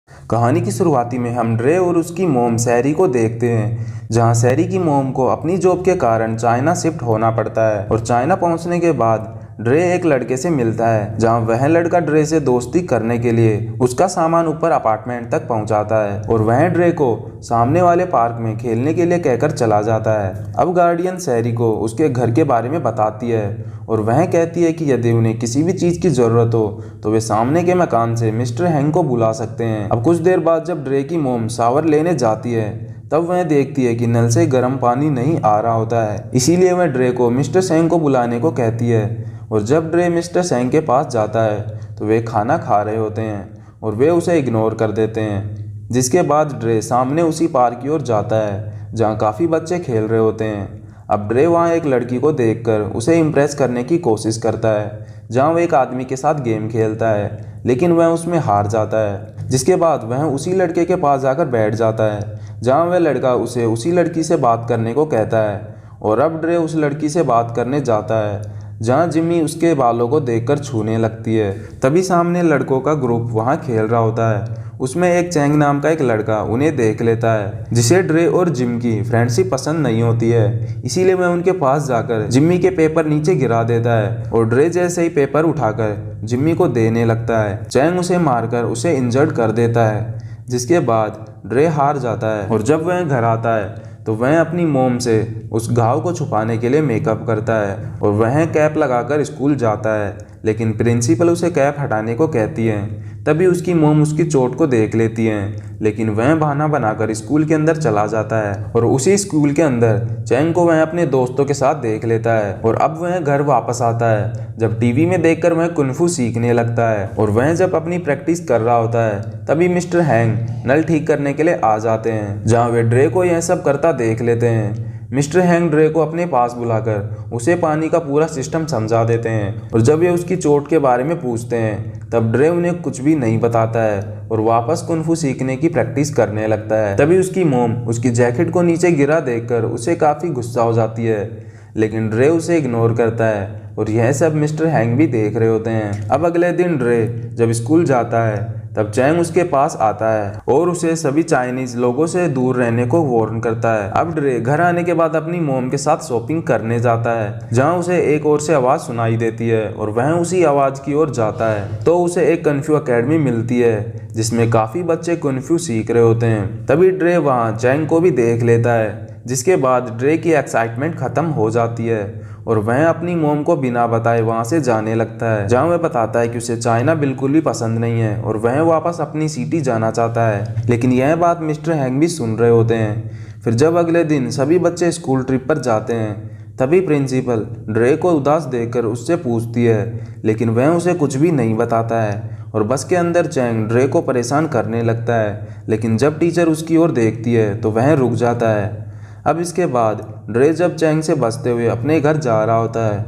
कहानी की शुरुआती में हम ड्रे और उसकी मोम सैरी को देखते हैं, जहां सैरी की मोम को अपनी जॉब के कारण चाइना शिफ्ट होना पड़ता है। और चाइना पहुंचने के बाद ड्रे एक लड़के से मिलता है, जहां वह लड़का ड्रे से दोस्ती करने के लिए उसका सामान ऊपर अपार्टमेंट तक पहुंचाता है और वह ड्रे को सामने वाले पार्क में खेलने के लिए कहकर चला जाता है। अब गार्डियन सैरी को उसके घर के बारे में बताती है और वह कहती है कि यदि उन्हें किसी भी चीज़ की ज़रूरत हो तो वे सामने के मकान से मिस्टर हैंग को बुला सकते हैं। अब कुछ देर बाद जब ड्रे की मोम शावर लेने जाती है, तब वह देखती है कि नल से गर्म पानी नहीं आ रहा होता है। इसीलिए वह ड्रे को मिस्टर सेंग को बुलाने को कहती है। और जब ड्रे मिस्टर सेंग के पास जाता है तो वे खाना खा रहे होते हैं और वे उसे इग्नोर कर देते हैं। जिसके बाद ड्रे सामने उसी पार्क की ओर जाता है जहाँ काफ़ी बच्चे खेल रहे होते हैं। अब ड्रे वहाँ एक लड़की को देखकर उसे इम्प्रेस करने की कोशिश करता है, जहाँ वह एक आदमी के साथ गेम खेलता है, लेकिन वह उसमें हार जाता है। जिसके बाद वह उसी लड़के के पास जाकर बैठ जाता है, जहाँ वह लड़का उसे उसी लड़की से बात करने को कहता है। और अब ड्रे उस लड़की से बात करने जाता है, जहाँ जिम्मी उसके बालों को देखकर छूने लगती है। तभी सामने लड़कों का ग्रुप वहाँ खेल रहा होता है। उसमें एक चैंग नाम का एक लड़का उन्हें देख लेता है, जिसे ड्रे और जिम की फ्रेंडशिप पसंद नहीं होती है। इसीलिए वह उनके पास जाकर जिम्मी के पेपर नीचे गिरा देता है और ड्रे जैसे ही पेपर उठाकर जिम्मी को देने लगता है, चैंग उसे मारकर उसे इंजर्ड कर देता है। जिसके बाद ड्रे हार जाता है और जब वह घर आता है तो वह अपनी मोम से उस घाव को छुपाने के लिए मेकअप करता है और वह कैप लगाकर स्कूल जाता है, लेकिन प्रिंसिपल उसे कैप हटाने को कहती है। तभी उसकी मोम उसकी चोट को देख लेती है, लेकिन वह बहाना बनाकर स्कूल के अंदर चला जाता है। और उसी स्कूल के अंदर चैंग को वह अपने दोस्तों के साथ देख लेता है। और अब वह घर वापस आता है, जब टीवी में देखकर वह कुंफू सीखने लगता है। और वह जब अपनी प्रैक्टिस कर रहा होता है, तभी मिस्टर हैंग नल ठीक करने के लिए आ जाते हैं, जहाँ वे ड्रे को यह सब करता देख लेते हैं। मिस्टर हैंग ड्रे को अपने पास बुलाकर उसे पानी का पूरा सिस्टम समझा देते हैं। और जब वे उसकी चोट के बारे में पूछते हैं, तब ड्रे उन्हें कुछ भी नहीं बताता है और वापस कुंफू सीखने की प्रैक्टिस करने लगता है। तभी उसकी मोम उसकी जैकेट को नीचे गिरा देखकर उसे काफ़ी गुस्सा हो जाती है, लेकिन ड्रे उसे इग्नोर करता है और यह सब मिस्टर हैंग भी देख रहे होते हैं। अब अगले दिन ड्रे जब स्कूल जाता है, तब चैंग उसके पास आता है और उसे सभी चाइनीज लोगों से दूर रहने को वार्न करता है। अब ड्रे घर आने के बाद अपनी मोम के साथ शॉपिंग करने जाता है, जहां उसे एक ओर से आवाज सुनाई देती है और वह उसी आवाज की ओर जाता है तो उसे एक कुंफू एकेडमी मिलती है, जिसमें काफी बच्चे कुंफू सीख रहे होते हैं। तभी ड्रे वहां चैंग को भी देख लेता है, जिसके बाद ड्रे की एक्साइटमेंट खत्म हो जाती है और वह अपनी मोम को बिना बताए वहां से जाने लगता है, जहां वह बताता है कि उसे चाइना बिल्कुल भी पसंद नहीं है और वह वापस अपनी सिटी जाना चाहता है। लेकिन यह बात मिस्टर हैंग भी सुन रहे होते हैं। फिर जब अगले दिन सभी बच्चे स्कूल ट्रिप पर जाते हैं, तभी प्रिंसिपल ड्रे को उदास देखकर उससे पूछती है, लेकिन वह उसे कुछ भी नहीं बताता है और बस के अंदर चैंग ड्रे को परेशान करने लगता है। लेकिन जब टीचर उसकी ओर देखती है तो वह रुक जाता है। अब इसके बाद ड्रे जब चैंग से बचते हुए अपने घर जा रहा होता है,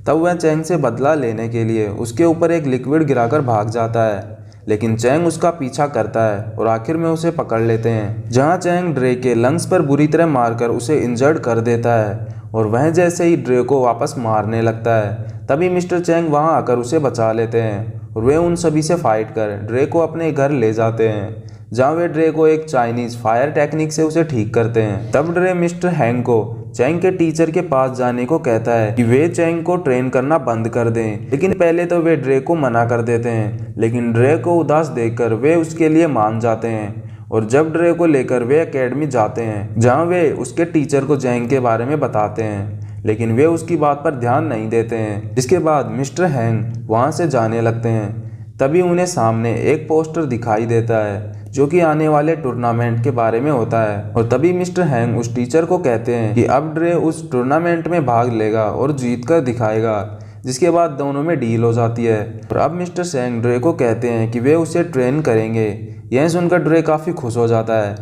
तब वह चैंग से बदला लेने के लिए उसके ऊपर एक लिक्विड गिराकर भाग जाता है। लेकिन चैंग उसका पीछा करता है और आखिर में उसे पकड़ लेते हैं, जहां चैंग ड्रे के लंग्स पर बुरी तरह मारकर उसे इंजर्ड कर देता है। और वह जैसे ही ड्रे को वापस मारने लगता है, तभी मिस्टर चैंग वहां आकर उसे बचा लेते हैं और वे उन सभी से फाइट कर ड्रे को अपने घर ले जाते हैं, जहाँ वे ड्रे को एक चाइनीज फायर टेक्निक से उसे ठीक करते हैं। तब ड्रे मिस्टर हैंग को चैंग के टीचर के पास जाने को कहता है कि वे चैंग को ट्रेन करना बंद कर दें, लेकिन पहले तो वे ड्रे को मना कर देते हैं। लेकिन ड्रे को उदास देखकर वे उसके लिए मान जाते हैं और जब ड्रे को लेकर वे एकेडमी जाते हैं, जहाँ वे उसके टीचर को चैंग के बारे में बताते हैं, लेकिन वे उसकी बात पर ध्यान नहीं देते हैं। जिसके बाद मिस्टर हैंग वहाँ से जाने लगते हैं। तभी उन्हें सामने एक पोस्टर दिखाई देता है जो कि आने वाले टूर्नामेंट के बारे में होता है। और तभी मिस्टर हैंग उस टीचर को कहते हैं कि अब ड्रे उस टूर्नामेंट में भाग लेगा और जीत कर दिखाएगा, जिसके बाद दोनों में डील हो जाती है। और अब मिस्टर सेंग ड्रे को कहते हैं कि वे उसे ट्रेन करेंगे। यह सुनकर ड्रे काफ़ी खुश हो जाता है।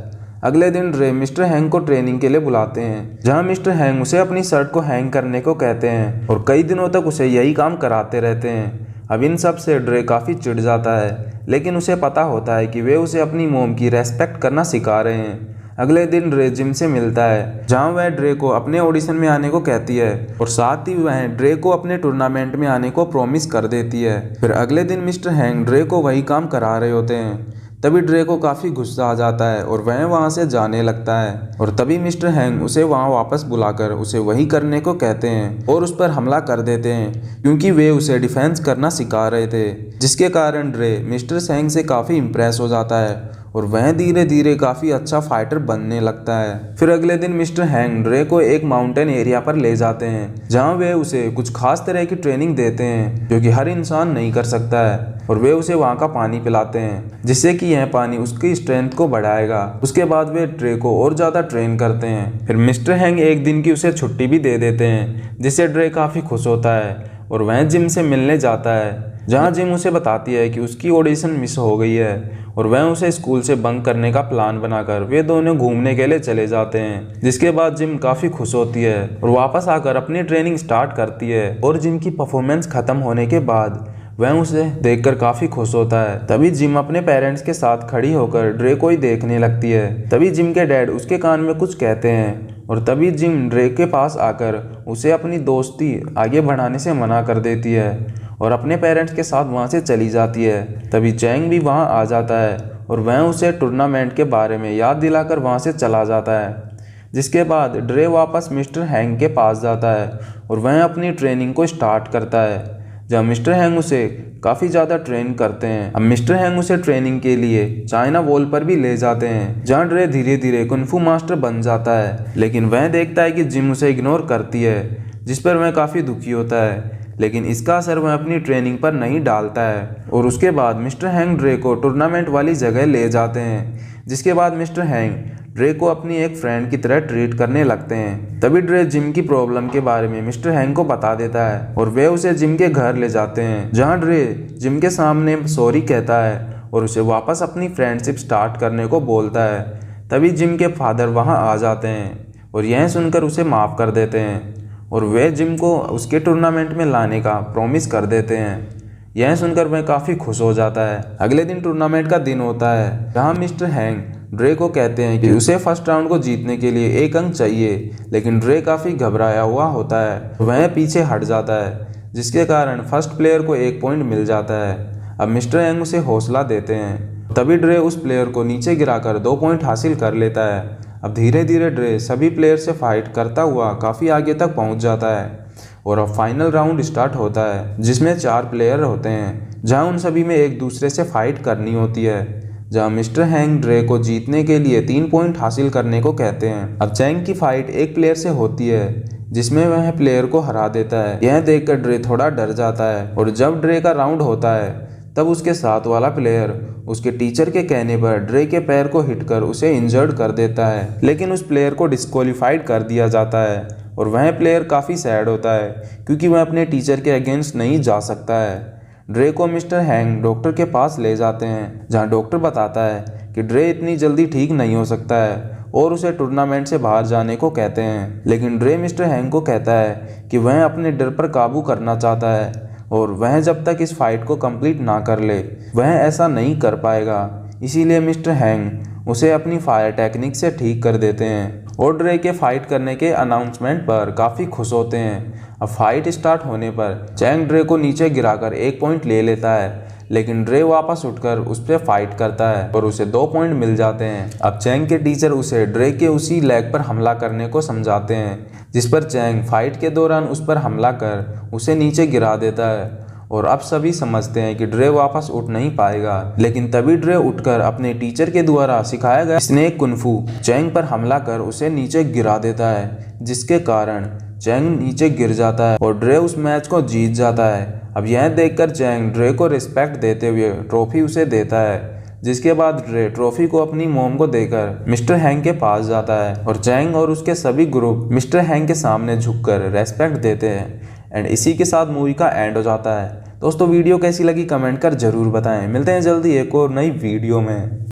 अगले दिन ड्रे मिस्टर हैंग को ट्रेनिंग के लिए बुलाते हैं, जहां मिस्टर हैंग उसे अपनी शर्ट को हैंग करने को कहते हैं और कई दिनों तक उसे यही काम कराते रहते हैं। अब इन सब से ड्रे काफ़ी चिढ़ जाता है, लेकिन उसे पता होता है कि वे उसे अपनी मोम की रेस्पेक्ट करना सिखा रहे हैं। अगले दिन ड्रे जिम से मिलता है, जहां वह ड्रे को अपने ऑडिशन में आने को कहती है और साथ ही वह ड्रे को अपने टूर्नामेंट में आने को प्रॉमिस कर देती है। फिर अगले दिन मिस्टर हैंग ड्रे को वही काम करा रहे होते हैं। तभी ड्रे को काफ़ी गुस्सा आ जाता है और वह वहाँ से जाने लगता है और तभी मिस्टर हैंग उसे वहाँ वापस बुलाकर उसे वही करने को कहते हैं और उस पर हमला कर देते हैं क्योंकि वे उसे डिफेंस करना सिखा रहे थे, जिसके कारण ड्रे मिस्टर हैंग से काफ़ी इम्प्रेस हो जाता है और वह धीरे धीरे काफ़ी अच्छा फाइटर बनने लगता है। फिर अगले दिन मिस्टर हैंग ड्रे को एक माउंटेन एरिया पर ले जाते हैं जहाँ वे उसे कुछ खास तरह की ट्रेनिंग देते हैं जो कि हर इंसान नहीं कर सकता है और वे उसे वहाँ का पानी पिलाते हैं जिससे कि यह पानी उसकी स्ट्रेंथ को बढ़ाएगा। उसके बाद वे ड्रे को और ज़्यादा ट्रेन करते हैं। फिर मिस्टर हैंग एक दिन की उसे छुट्टी भी दे देते हैं जिससे ड्रे काफ़ी खुश होता है और वह जिम से मिलने जाता है जहाँ जिम उसे बताती है कि उसकी ऑडिशन मिस हो गई है और वह उसे स्कूल से बंक करने का प्लान बनाकर वे दोनों घूमने के लिए चले जाते हैं, जिसके बाद जिम काफ़ी खुश होती है और वापस आकर अपनी ट्रेनिंग स्टार्ट करती है और जिम की परफॉर्मेंस खत्म होने के बाद वह उसे देखकर काफ़ी खुश होता है। तभी जिम अपने पेरेंट्स के साथ खड़ी होकर ड्रे को ही देखने लगती है। तभी जिम के डैड उसके कान में कुछ कहते हैं और तभी जिम ड्रे के पास आकर उसे अपनी दोस्ती आगे बढ़ाने से मना कर देती है और अपने पेरेंट्स के साथ वहाँ से चली जाती है। तभी चैंग भी वहाँ आ जाता है और वह उसे टूर्नामेंट के बारे में याद दिलाकर वहाँ से चला जाता है, जिसके बाद ड्रे वापस मिस्टर हैंग के पास जाता है और वह अपनी ट्रेनिंग को स्टार्ट करता है जहाँ मिस्टर हैंग उसे काफ़ी ज़्यादा ट्रेन करते हैं। अब मिस्टर हैंग उसे ट्रेनिंग के लिए चाइना वॉल पर भी ले जाते हैं जहाँ ड्रे धीरे धीरे कुंफू मास्टर बन जाता है, लेकिन वह देखता है कि जिम उसे इग्नोर करती है जिस पर वह काफ़ी दुखी होता है, लेकिन इसका असर वह अपनी ट्रेनिंग पर नहीं डालता है। और उसके बाद मिस्टर हैंग ड्रे को टूर्नामेंट वाली जगह ले जाते हैं, जिसके बाद मिस्टर हैंग ड्रे को अपनी एक फ्रेंड की तरह ट्रीट करने लगते हैं। तभी ड्रे जिम की प्रॉब्लम के बारे में मिस्टर हैंग को बता देता है और वे उसे जिम के घर ले जाते हैं जहां ड्रे जिम के सामने सॉरी कहता है और उसे वापस अपनी फ्रेंडशिप स्टार्ट करने को बोलता है। तभी जिम के फादर वहां आ जाते हैं और यह सुनकर उसे माफ़ कर देते हैं और वे जिम को उसके टूर्नामेंट में लाने का प्रॉमिस कर देते हैं। यह सुनकर वह काफ़ी खुश हो जाता है। अगले दिन टूर्नामेंट का दिन होता है जहां मिस्टर हैंग ड्रे को कहते हैं कि उसे फर्स्ट राउंड को जीतने के लिए 1 अंक चाहिए, लेकिन ड्रे काफ़ी घबराया हुआ होता है। वह पीछे हट जाता है जिसके कारण फर्स्ट प्लेयर को 1 पॉइंट मिल जाता है। अब मिस्टर हैंग उसे हौसला देते हैं। तभी ड्रे उस प्लेयर को नीचे गिराकर 2 पॉइंट हासिल कर लेता है। अब धीरे धीरे ड्रे सभी प्लेयर से फाइट करता हुआ काफ़ी आगे तक पहुंच जाता है और अब फाइनल राउंड स्टार्ट होता है जिसमें 4 प्लेयर होते हैं जहां उन सभी में एक दूसरे से फाइट करनी होती है, जहां मिस्टर हैंग ड्रे को जीतने के लिए 3 पॉइंट हासिल करने को कहते हैं। अब चैंग की फाइट एक प्लेयर से होती है जिसमें वह प्लेयर को हरा देता है। यह देखकर ड्रे थोड़ा डर जाता है और जब ड्रे का राउंड होता है तब उसके साथ वाला प्लेयर उसके टीचर के कहने पर ड्रे के पैर को हिट कर उसे इंजर्ड कर देता है, लेकिन उस प्लेयर को डिस्क्वालीफाइड कर दिया जाता है और वह प्लेयर काफ़ी सैड होता है क्योंकि वह अपने टीचर के अगेंस्ट नहीं जा सकता है। ड्रे को मिस्टर हैंग डॉक्टर के पास ले जाते हैं जहां डॉक्टर बताता है कि ड्रे इतनी जल्दी ठीक नहीं हो सकता है और उसे टूर्नामेंट से बाहर जाने को कहते हैं, लेकिन ड्रे मिस्टर हैंग को कहता है कि वह अपने डर पर काबू करना चाहता है और वह जब तक इस फाइट को कंप्लीट ना कर ले वह ऐसा नहीं कर पाएगा। इसीलिए मिस्टर हैंग उसे अपनी फायर टेक्निक से ठीक कर देते हैं और ड्रे के फाइट करने के अनाउंसमेंट पर काफ़ी खुश होते हैं। अब फाइट स्टार्ट होने पर चैंग ड्रे को नीचे गिराकर 1 पॉइंट ले लेता है, लेकिन ड्रे वापस उठकर उस पर फाइट करता है और उसे 2 पॉइंट मिल जाते हैं। अब चैंग के टीचर उसे ड्रे के उसी लेग पर हमला करने को समझाते हैं, जिस पर चैंग फाइट के दौरान उस पर हमला कर उसे नीचे गिरा देता है और अब सभी समझते हैं कि ड्रे वापस उठ नहीं पाएगा, लेकिन तभी ड्रे उठकर अपने टीचर के द्वारा सिखाया गया स्नेक कुंफू चैंग पर हमला कर उसे नीचे गिरा देता है, जिसके कारण चैंग नीचे गिर जाता है और ड्रे उस मैच को जीत जाता है। अब यह देखकर चैंग ड्रे को रिस्पेक्ट देते हुए ट्रॉफी उसे देता है, जिसके बाद ड्रे ट्रॉफी को अपनी मॉम को देकर मिस्टर हैंग के पास जाता है और चैंग और उसके सभी ग्रुप मिस्टर हैंग के सामने झुककर रेस्पेक्ट देते हैं। एंड इसी के साथ मूवी का एंड हो जाता है। दोस्तों वीडियो कैसी लगी कमेंट कर जरूर बताएं। मिलते हैं जल्दी एक और नई वीडियो में।